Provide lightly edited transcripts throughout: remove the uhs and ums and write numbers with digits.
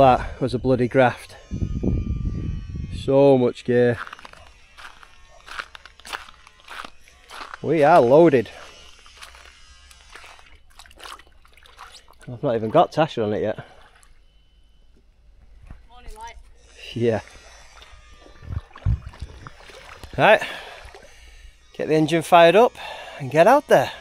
that was a bloody graft. So much gear. We are loaded. I've not even got Tasha on it yet. Morning light. Yeah. Right, get the engine fired up and get out there.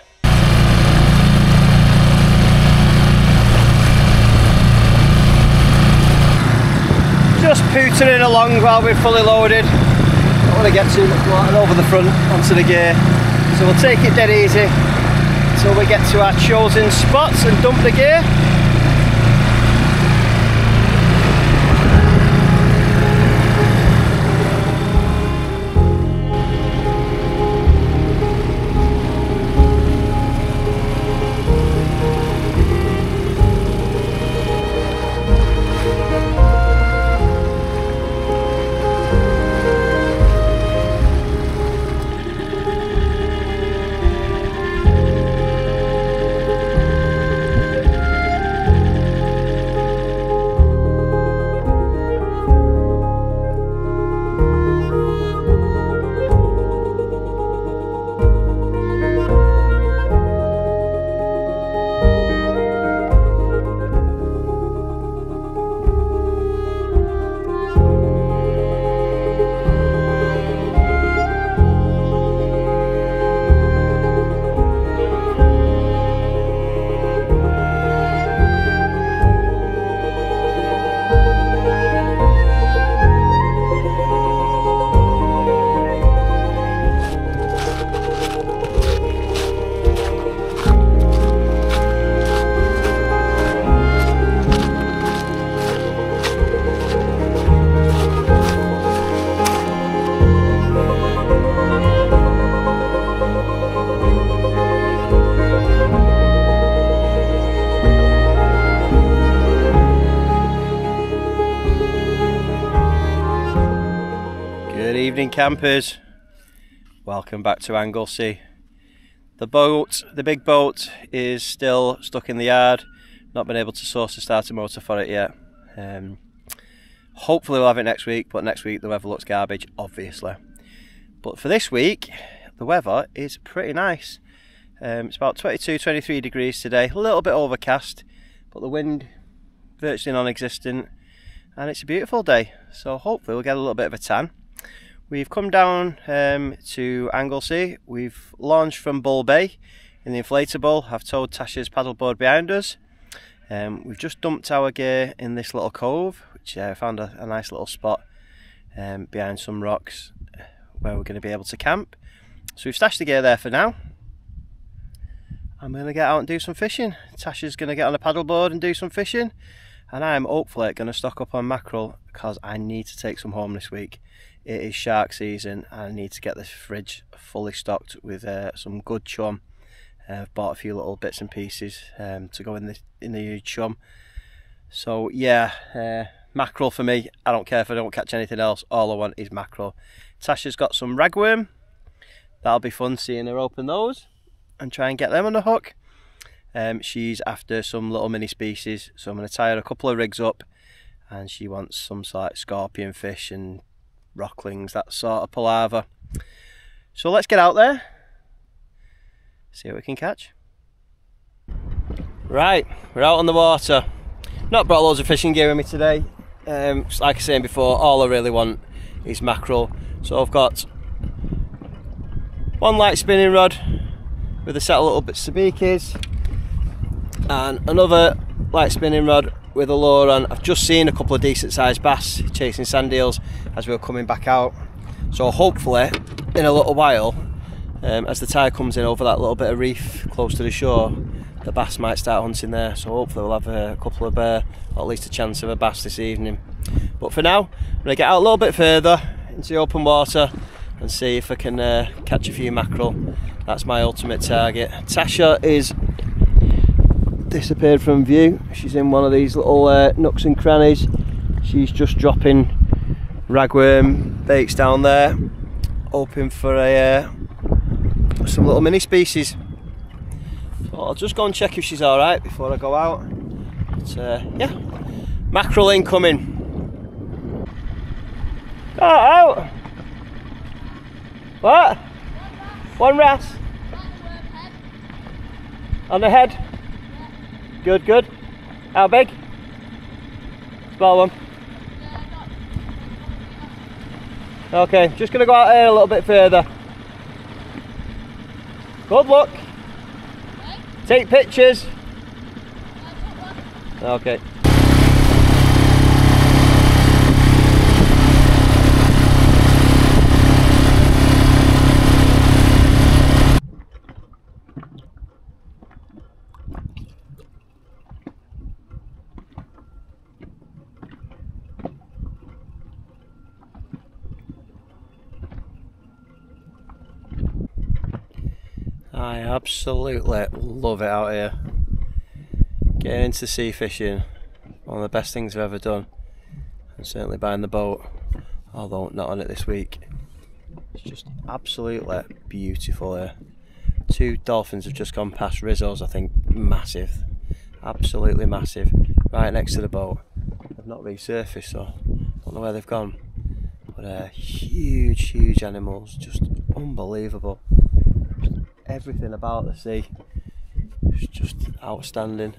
Just pootering along while we're fully loaded. Don't want to get too much water over the front onto the gear, so we'll take it dead easy until we get to our chosen spots and dump the gear. Evening campers, welcome back to Anglesey. The big boat is still stuck in the yard, not been able to source a starter motor for it yet. Hopefully we'll have it next week, but next week the weather looks garbage, obviously. But for this week, the weather is pretty nice. It's about 22-23 degrees today, a little bit overcast, but the wind virtually non-existent, and it's a beautiful day, so hopefully we'll get a little bit of a tan. We've come down to Anglesey. We've launched from Bull Bay in the inflatable. I've towed Tasha's paddleboard behind us. We've just dumped our gear in this little cove, which I found a nice little spot behind some rocks where we're going to be able to camp. So we've stashed the gear there for now. I'm going to get out and do some fishing. Tasha's going to get on a paddleboard and do some fishing. And I'm hopefully going to stock up on mackerel because I need to take some home this week. It is shark season and I need to get this fridge fully stocked with some good chum. I've bought a few little bits and pieces to go in the huge chum. So yeah, mackerel for me. I don't care if I don't catch anything else, all I want is mackerel. Tasha's got some ragworm. That'll be fun seeing her open those and try and get them on the hook. She's after some little mini species, so I'm going to tie her a couple of rigs up, and she wants some sort of scorpion fish and rocklings, that sort of palaver. So let's get out there, see what we can catch. Right, we're out on the water. Not brought loads of fishing gear with me today. Like I was saying before, all I really want is mackerel. So I've got one light spinning rod with a set of little bits of sabikis, and another light spinning rod with a lure on. I've just seen a couple of decent sized bass chasing sand eels as we were coming back out, so hopefully in a little while, as the tide comes in over that little bit of reef close to the shore, the bass might start hunting there, so hopefully we'll have a couple of or at least a chance of a bass this evening. But for now, I'm going to get out a little bit further into the open water and see if I can catch a few mackerel. That's my ultimate target. Tasha is disappeared from view. She's in one of these little nooks and crannies. She's just dropping ragworm baits down there, hoping for some little mini species. So I'll just go and check if she's alright before I go out. But yeah, Mackerel incoming. Oh, out. What? One wrasse. On the head. Good, good. How big? Small one. Okay, just gonna go out here a little bit further. Good luck. Take pictures. Okay. I absolutely love it out here. Getting into sea fishing, one of the best things I've ever done. And certainly buying the boat, although not on it this week. It's just absolutely beautiful here. 2 dolphins have just gone past Rizzo's, I think. Massive, absolutely massive, right next to the boat. They've not resurfaced, so I don't know where they've gone. But huge, huge animals, just unbelievable. Everything about the sea is just outstanding.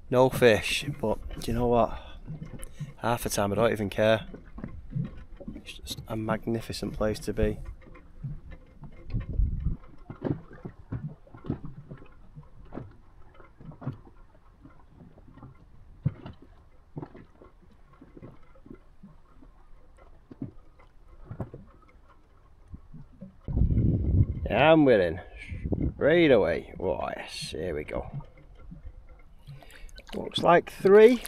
No fish, but do you know what? Half the time I don't even care. It's just a magnificent place to be. And we're in straight away. Oh yes, here we go. Looks like 3.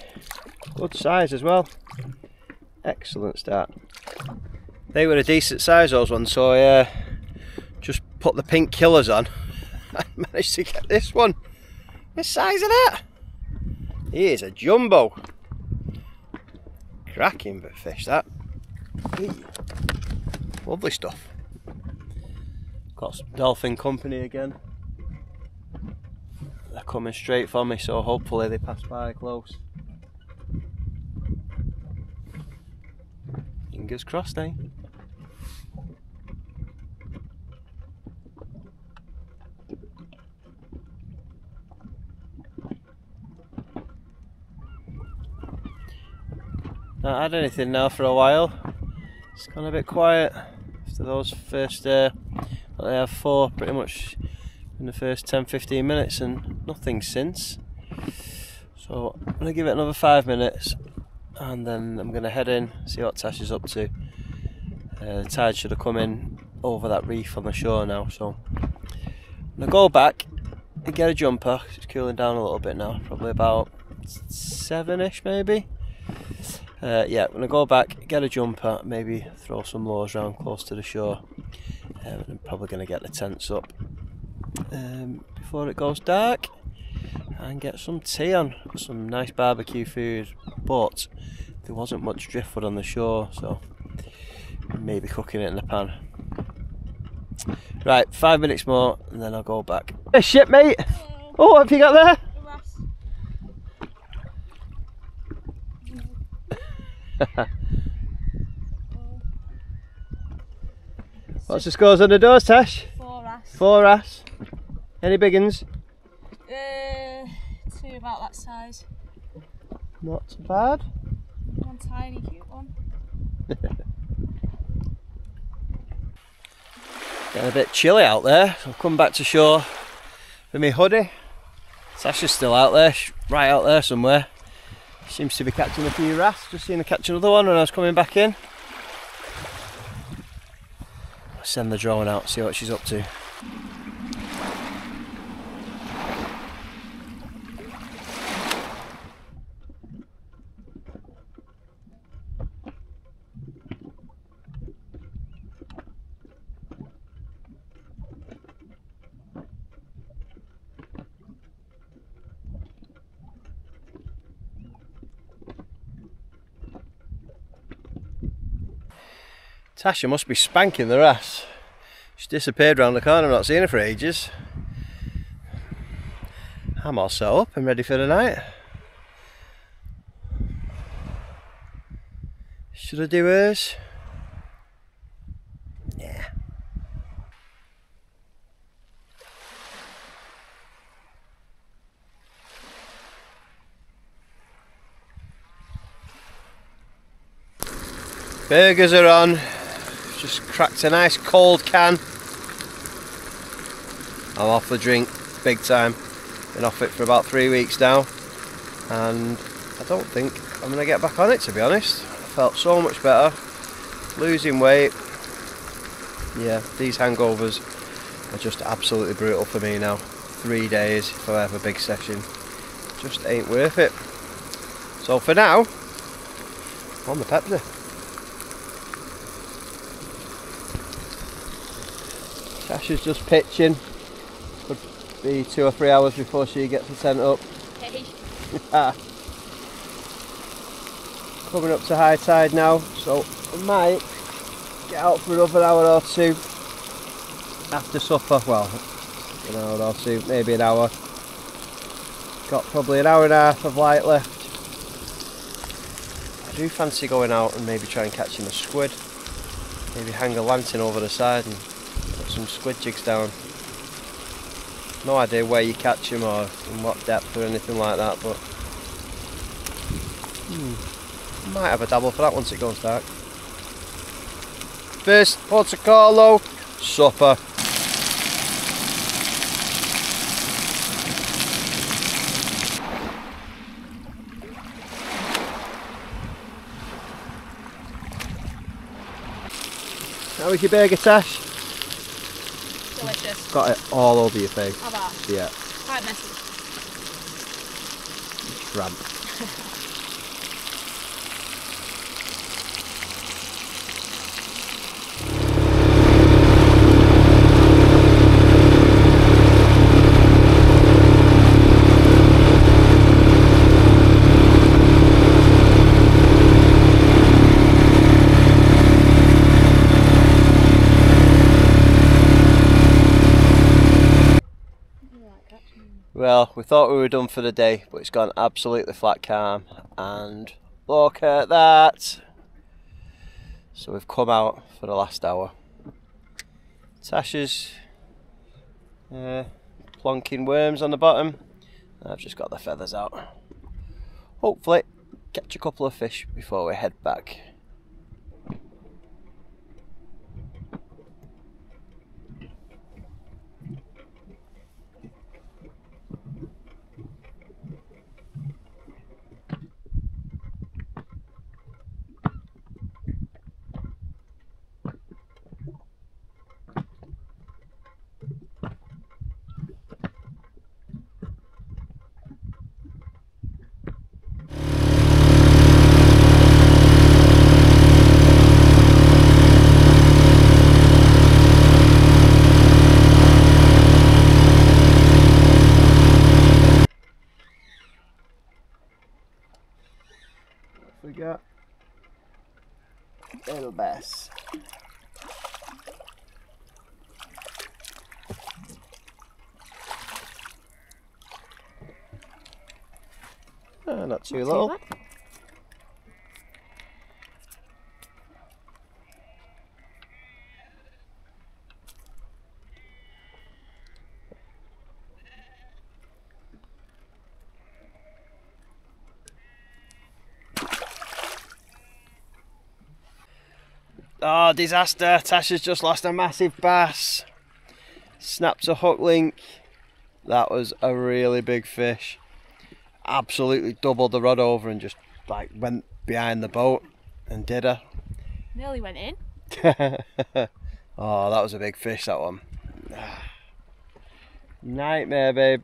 Good size as well. Excellent start. They were a decent size, those ones, so I just put the pink killers on. I managed to get this one. The size of that. He is a jumbo. Cracking bit of fish, that. Eee. Lovely stuff. Got some dolphin company again. They're coming straight for me, so hopefully they pass by close. Fingers crossed, eh? Not had anything now for a while. It's gone a bit quiet after those first I have 4 pretty much in the first 10-15 minutes and nothing since. So I'm going to give it another 5 minutes and then I'm going to head in, see what Tash is up to. The tide should have come in over that reef on the shore now, so I'm going to go back and get a jumper. It's cooling down a little bit now, probably about 7ish maybe. Yeah, I'm going to go back, get a jumper, maybe throw some lures around close to the shore. And I'm probably going to get the tents up before it goes dark and get some tea on, some nice barbecue food, but there wasn't much driftwood on the shore, so maybe cooking it in the pan. Right, 5 minutes more and then I'll go back. Hey, shit mate! Oh, what have you got there? What's the scores on the doors, Tash? 4 wrasse. 4 wrasse. Any big uns? 2 about that size. Not so bad. 1 tiny cute one. Getting a bit chilly out there, so I'll come back to shore with my hoodie. Tasha's still out there, right out there somewhere. Seems to be catching a few wrasse. Just seen her catch another one when I was coming back in. I'll send the drone out, see what she's up to. Tasha must be spanking the wrasse. She disappeared round the corner, I've not seen her for ages. I'm all set up and ready for the night. Should I do hers? Yeah. Burgers are on. Just cracked a nice cold can. I'm off the drink big time. Been off it for about 3 weeks now, and I don't think I'm going to get back on it, to be honest. I felt so much better. Losing weight. Yeah, these hangovers are just absolutely brutal for me now. 3 days if I have a big session. Just ain't worth it. So for now, on the Pepsi. Tash is just pitching. Could be 2 or 3 hours before she gets the tent up. Hey. Coming up to high tide now, so I might get out for another hour or 2 after supper. Well, an hour or 2, maybe an hour. Got probably an hour and a half of light left. I do fancy going out and maybe try and catching a squid. Maybe hang a lantern over the side and put some squid jigs down. No idea where you catch them or in what depth or anything like that, but might have a dabble for that once it goes dark. First protocolo, supper. How was your burger, Tash? Delicious. Got it all over your face. How about? Yeah. Quite messy. Tramp. Well, we thought we were done for the day, but it's gone absolutely flat calm, and look at that. So we've come out for the last hour. Tasha's plonking worms on the bottom. I've just got the feathers out. Hopefully catch a couple of fish before we head back. We got little bass. Not too little. Oh, disaster. Tash has just lost a massive bass. Snapped a hook link. That was a really big fish. Absolutely doubled the rod over and just like went behind the boat and did her. Nearly went in. Oh, that was a big fish, that one. Nightmare, babe.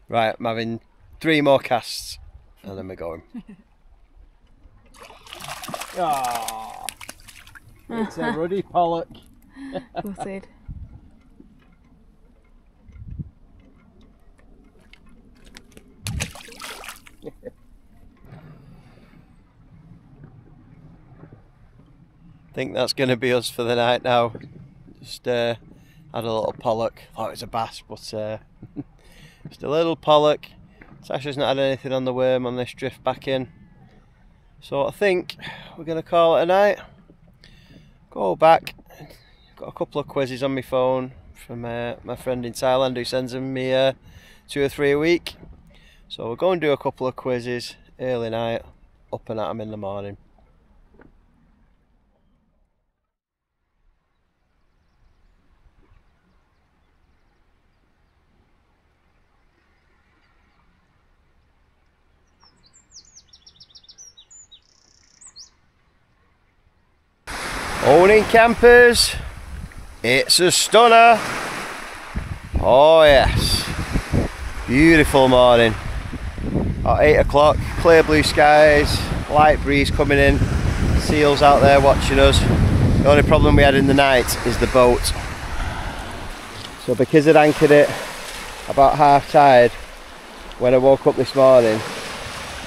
Right, I'm having 3 more casts and then we're going. Oh, it's a ruddy pollock. Gutted. I think that's going to be us for the night now. Just had a little pollock. Thought it was a bass, but just a little pollock. Tasha's not had anything on the worm on this drift back in, so I think we're going to call it a night. Go back. Got a couple of quizzes on my phone from my friend in Thailand who sends them me 2 or 3 a week. So we'll go and do a couple of quizzes early night, up and at them in the morning. Morning campers, it's a stunner. Oh yes, beautiful morning. At 8 o'clock, clear blue skies, light breeze coming in, seals out there watching us. The only problem we had in the night is the boat. So because I'd anchored it about half tide, when I woke up this morning,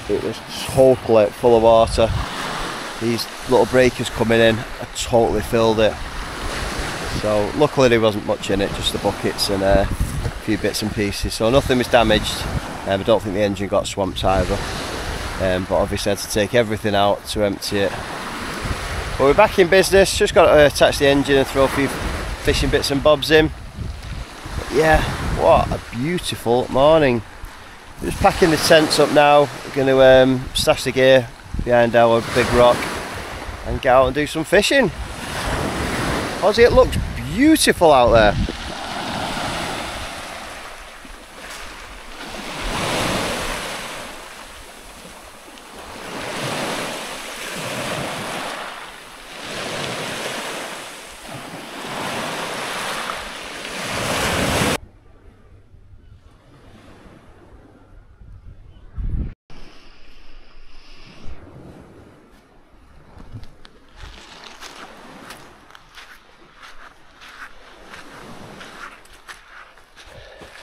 it was totally full of water. These little breakers coming in, I totally filled it. So luckily there wasn't much in it, just the buckets and a few bits and pieces. So nothing was damaged. I don't think the engine got swamped either. But obviously I had to take everything out to empty it. But we're back in business, just got to attach the engine and throw a few fishing bits and bobs in. But yeah, what a beautiful morning. We're just packing the tents up now. We're going to stash the gear behind our big rock and get out and do some fishing. Ozzy, it looks beautiful out there.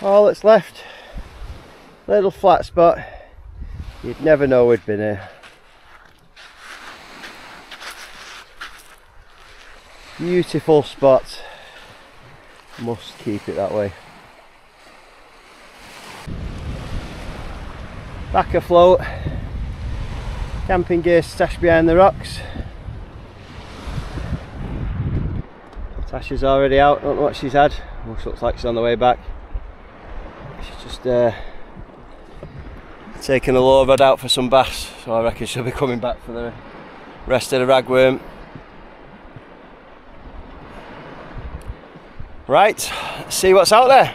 All that's left, little flat spot, you'd never know we'd been here. Beautiful spot, must keep it that way. Back afloat, camping gear stashed behind the rocks. Tash is already out, don't know what she's had, looks like she's on the way back. She's just taking the low rod out for some bass, so I reckon she'll be coming back for the rest of the ragworm. Right, let's see what's out there.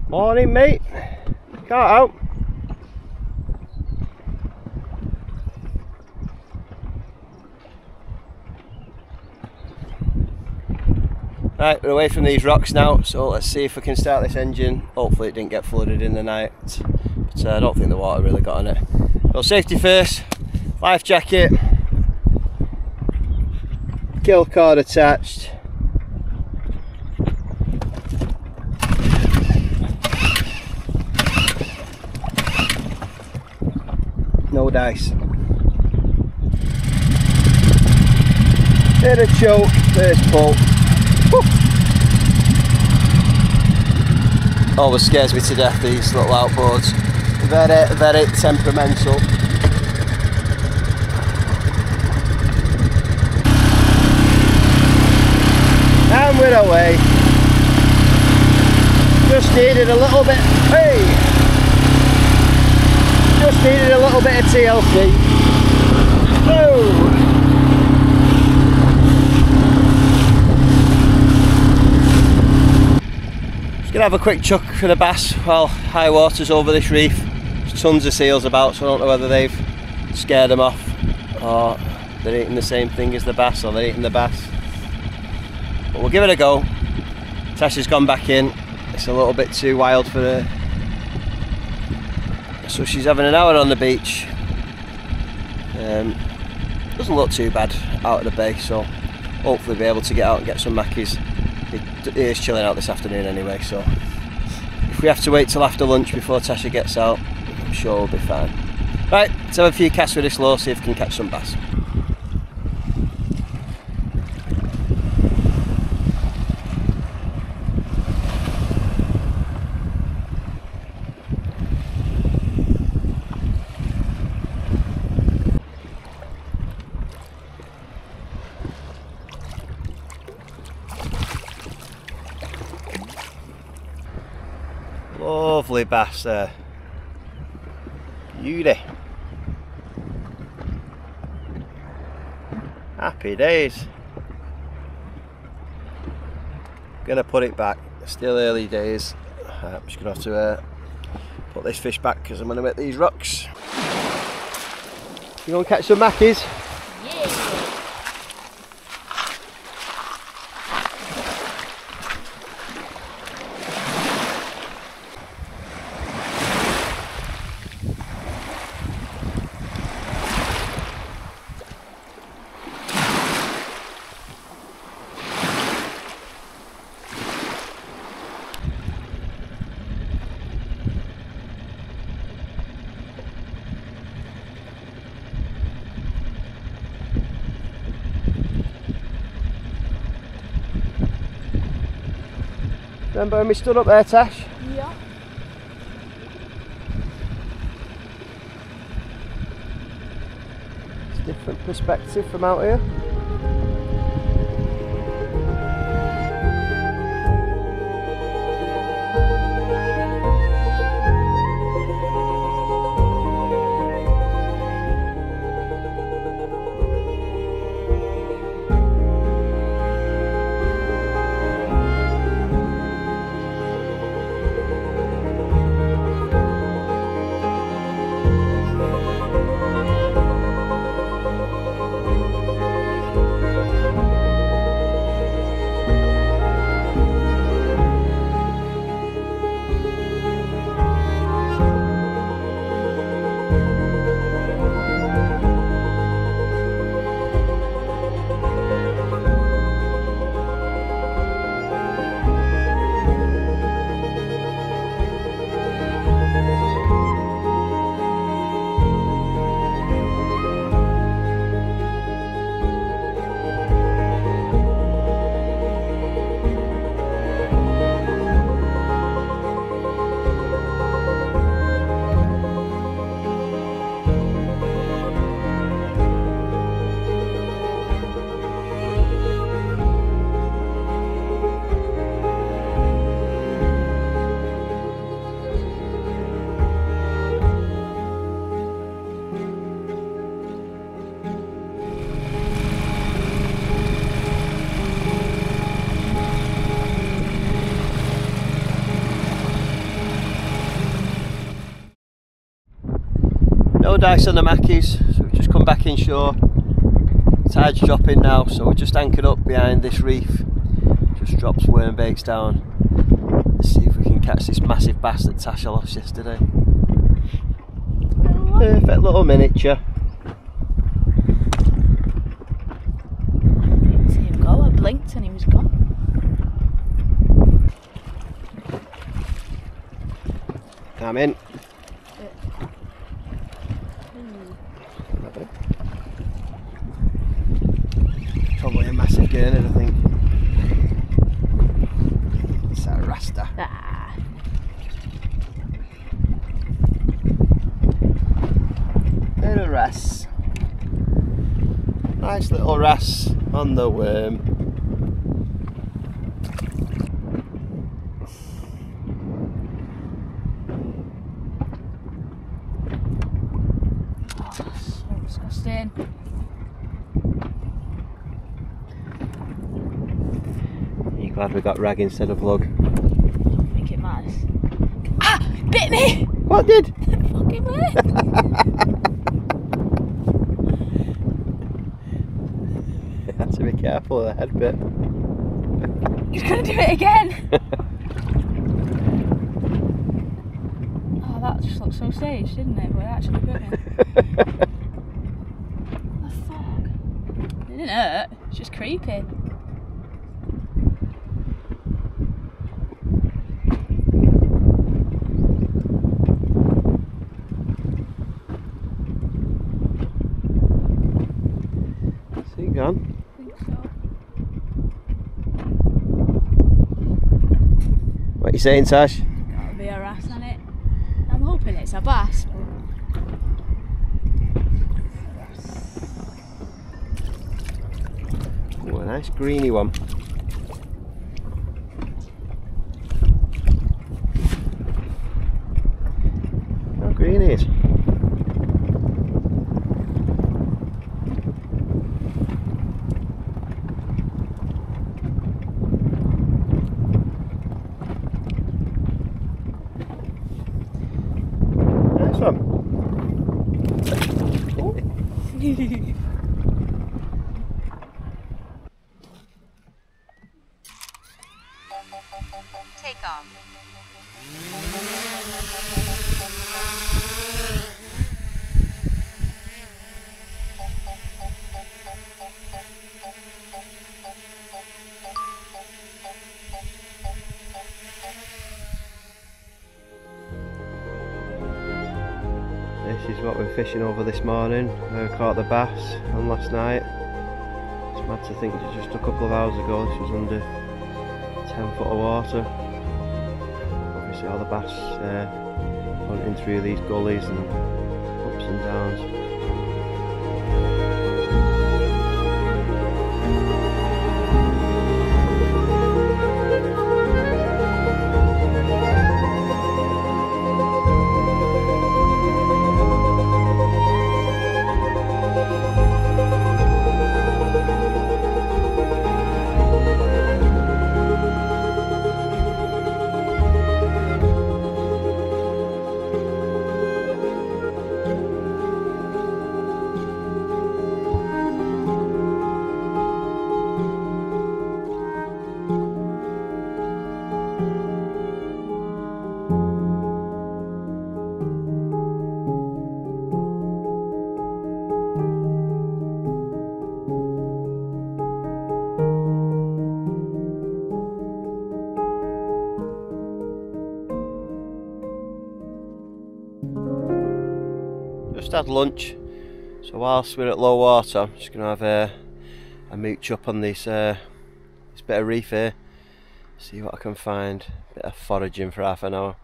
Morning mate, caught out. Right, we're away from these rocks now, so let's see if we can start this engine. Hopefully it didn't get flooded in the night, but I don't think the water really got on it. So safety first, life jacket, gill cord attached. No dice. Bit of choke, first pull. Always scares me to death, these little outboards. Very, very temperamental. And we're away. Just needed a little bit, hey! Just needed a little bit of TLC. Oh! Gonna have a quick chuck for the bass while high water's over this reef. There's tons of seals about, so I don't know whether they've scared them off or they're eating the same thing as the bass, or they're eating the bass. But we'll give it a go. Tash has gone back in. It's a little bit too wild for her, so she's having an hour on the beach. Doesn't look too bad out of the bay, so hopefully be able to get out and get some mackies. It is chilling out this afternoon anyway, so if we have to wait till after lunch before Tasha gets out, I'm sure we'll be fine. Right, let's have a few casts with this low, see if we can catch some bass. Lovely bass there. Beauty. Happy days. Gonna put it back. Still early days. I'm just gonna have to put this fish back because I'm gonna make these rocks. You gonna catch some mackies? Yeah. Remember when we stood up there, Tash? Yeah. It's a different perspective from out here. No dice on the mackies, so we've just come back inshore. Tide's dropping now, so we're just anchored up behind this reef. Just dropped worm baits down. Let's see if we can catch this massive bass that Tasha lost yesterday. Perfect little miniature. Didn't see him go. I blinked and he was gone. I'm in. Probably a massive gurnard, I think. It's a rasta. Ah. And a wrasse. Nice little wrasse on the worm. Oh, so disgusting. You're glad we got rag instead of lug. Make it matters. Ah! Bit me! What did? Fucking way! You have to be careful of the head bit. He's gonna do it again! Oh, that just looked so staged, didn't it? But it actually bit me. What the fuck? It didn't hurt, it's just creepy. Gone. I think so. What are you saying, Tash? Gotta be a wrasse on it. I'm hoping it's a bass, but... Oh, a nice greeny one. what we're fishing over this morning. I caught the bass on last night. It's mad to think that just a couple of hours ago this was under 10 foot of water. Obviously all the bass hunting through these gullies and ups and downs. Just had lunch, so whilst we're at low water I'm just going to have a mooch up on this bit of reef here, see what I can find, a bit of foraging for half an hour.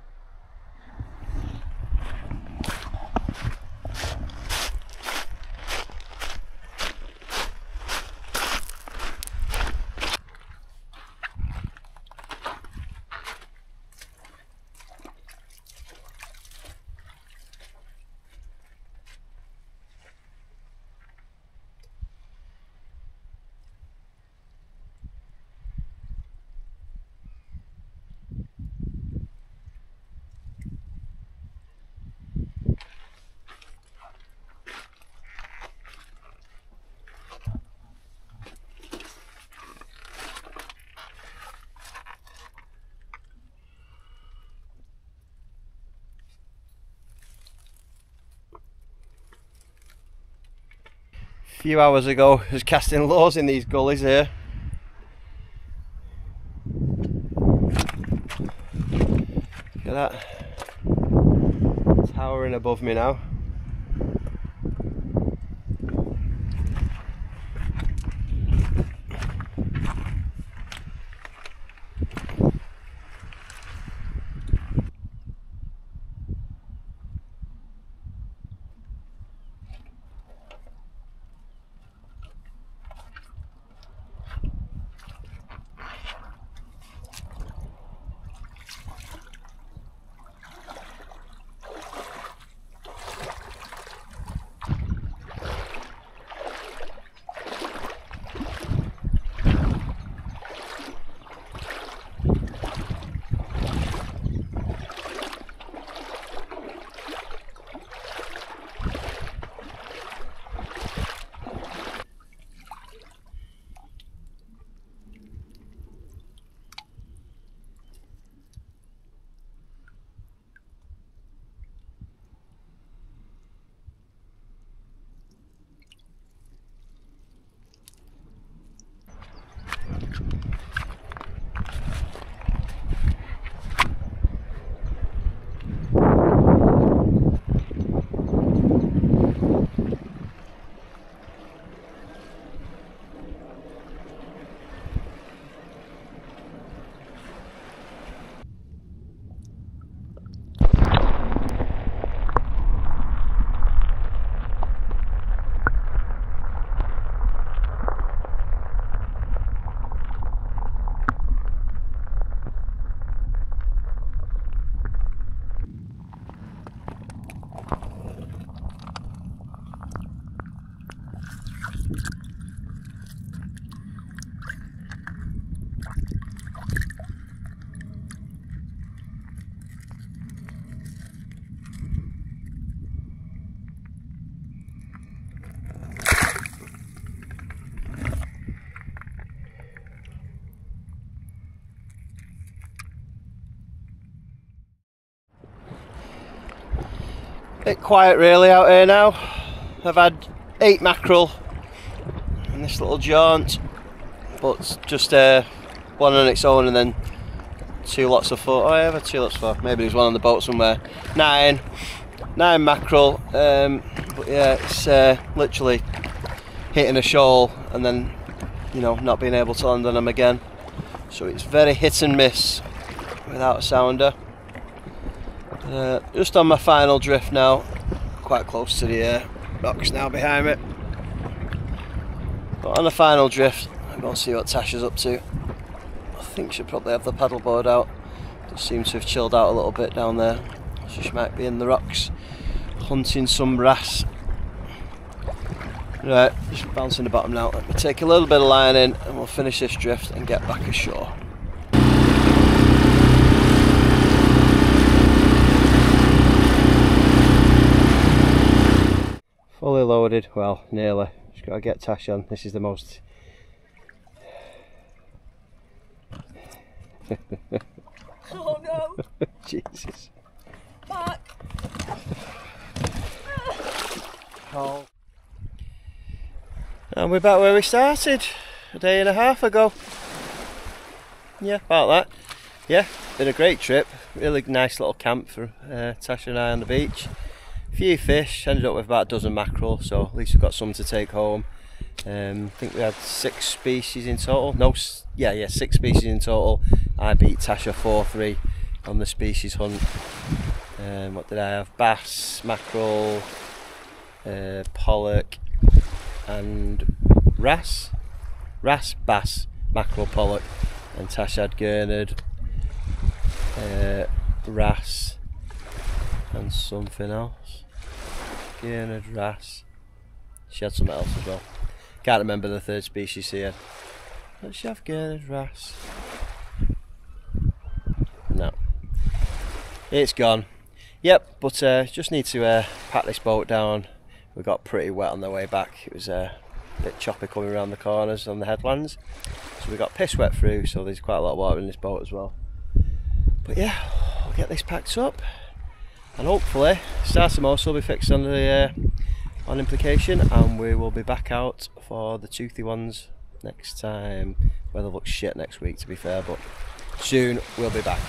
A few hours ago I was casting lows in these gullies here. Look at that, towering above me now. Bit quiet really out here now. I've had 8 mackerel in this little jaunt, but just one on its own and then 2 lots of 4. Oh, I have had 2 lots of 4. Maybe there's one on the boat somewhere. 9, 9 mackerel, but yeah, it's literally hitting a shoal and then, you know, not being able to land on them again. So it's very hit and miss without a sounder. Just on my final drift now, quite close to the rocks now behind me. But on the final drift, I'm going to see what Tash is up to. I think she'll probably have the paddleboard out. Does seem to have chilled out a little bit down there. So she might be in the rocks hunting some wrasse. Right, just bouncing the bottom now. Let me take a little bit of line in and we'll finish this drift and get back ashore. Fully loaded, well, nearly. Just got to get Tash on. This is the most... Oh no! Jesus. Fuck! Oh. And we're back where we started a day and a half ago. Yeah, about that. Yeah, been a great trip. Really nice little camp for Tasha and I on the beach. A few fish, ended up with about a dozen mackerel, so at least we've got some to take home. I think we had 6 species in total. No, yeah, 6 species in total. I beat Tasha 4-3 on the species hunt. What did I have? Bass, mackerel, pollock, and wrasse, bass, mackerel, pollock, and Tash had gurnard, wrasse, and something else. Gurnard, wrasse. She had something else as well. Can't remember the third species here. Does she have gurnard, wrasse? No. It's gone. Yep, but just need to pat this boat down. We got pretty wet on the way back. It was a bit choppy coming around the corners on the headlands. So we got piss wet through, so there's quite a lot of water in this boat as well. But yeah, we'll get this packed up. And hopefully, starter motor will be fixed on the on Implication, and we will be back out for the toothy ones next time. Weather looks shit next week, to be fair, but soon we'll be back.